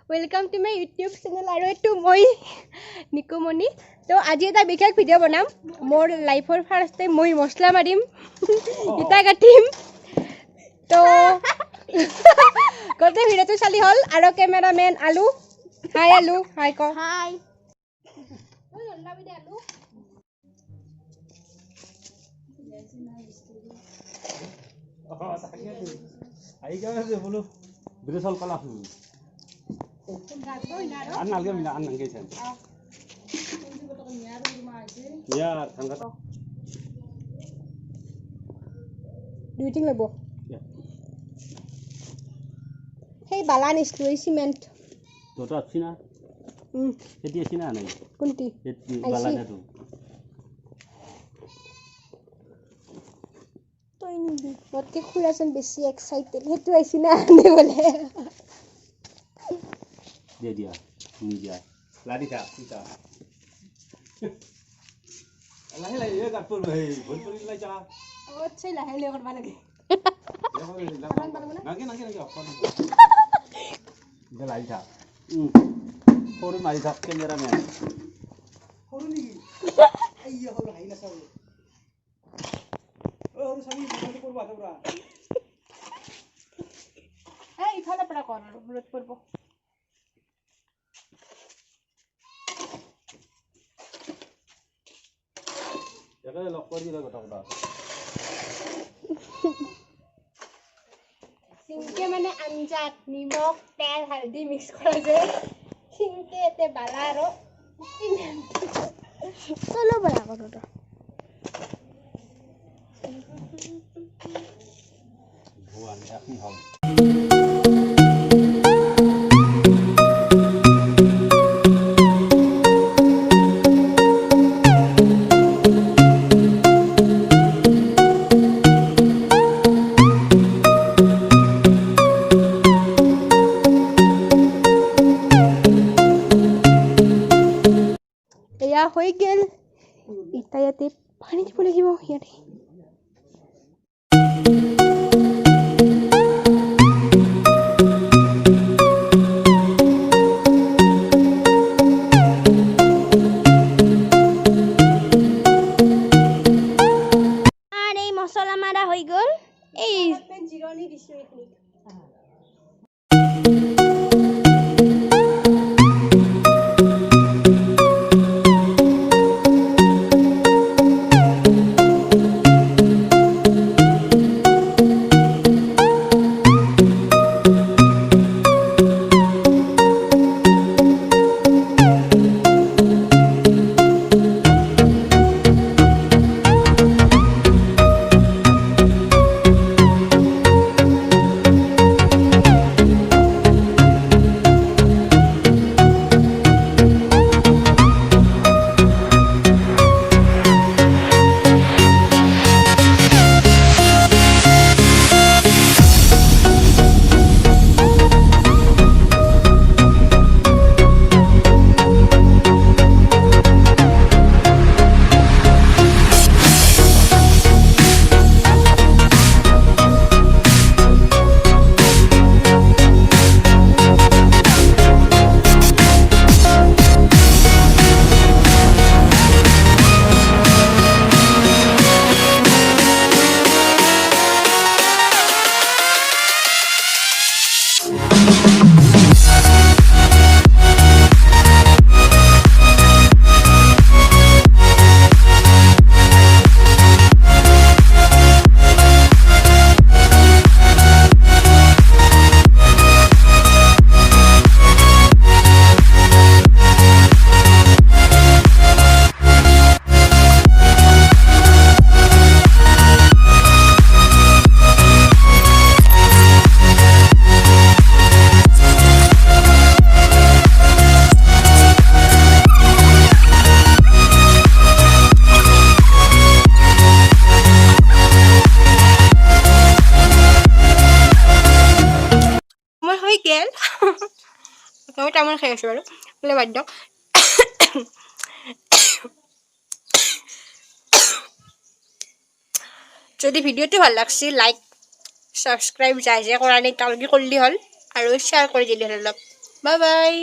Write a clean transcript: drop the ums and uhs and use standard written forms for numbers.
Welcome to my YouTube channel আৰু এটো মই নিকুমনি তো আজি এটা বিশেষ ভিডিও বনাম মোৰ লাইফৰ ফাৰ্স্ট টাইম মই মছলা মাৰিম ইটা কাটিম তো গতে ভিডিওটো চালি হল আৰু ক্যামেৰাম্যান আলু হাই ক হাই ওই লন্ডা বিদে আলু Ahí que ves bolu, beresal kala fu. Annal ke mina annan ke sen. Ya, thangga. দুইটিং লব Ya. সেই বালা নিছলো cement Toto achina. Eti achina nai. কোনটি Eti bala na tu. তই নিবি মতকে খুৰাজন বেছি এক্সাইটেড হেতু আইছি না আনে বলে Dia. Ni dia. Lari tha, kita. Lahi ye gatpur bhai, bholpuri lai cha. ও চাই লাহে লে করবা লাগে Nagi. Dia lari tha. Pori mari tha cameraman. Horu ni. Ayya horu hai na sabu. Horu sami bhai korba dabra. এই ইফালে পড়া কর রোদ পড়ব Jaga lock kori la gota. সিংকে মানে আঞ্জাত নিমখ তেল হালদি মিক্স করা যায় সিংকে এতে বালা আর চলো বালা করো তো Buan yakni hal. এয়া হৈ গেল ইটা ইয়াতে পানী দিব লাগিব ইয়াতে আর এই মছলা মারা হৈ গল এই জিরনি দিছো এখানে আমি টামন খাই আছো বাৰু বলে বাদ দিয়ক যদি ভিডিওটো ভাল লাগছে লাইক সাবস্ক্ৰাইব যাই যে কৰা নাই তালকি কৰিলি হল আৰু শেয়াৰ কৰি দিলি হল অলপ বাই বাই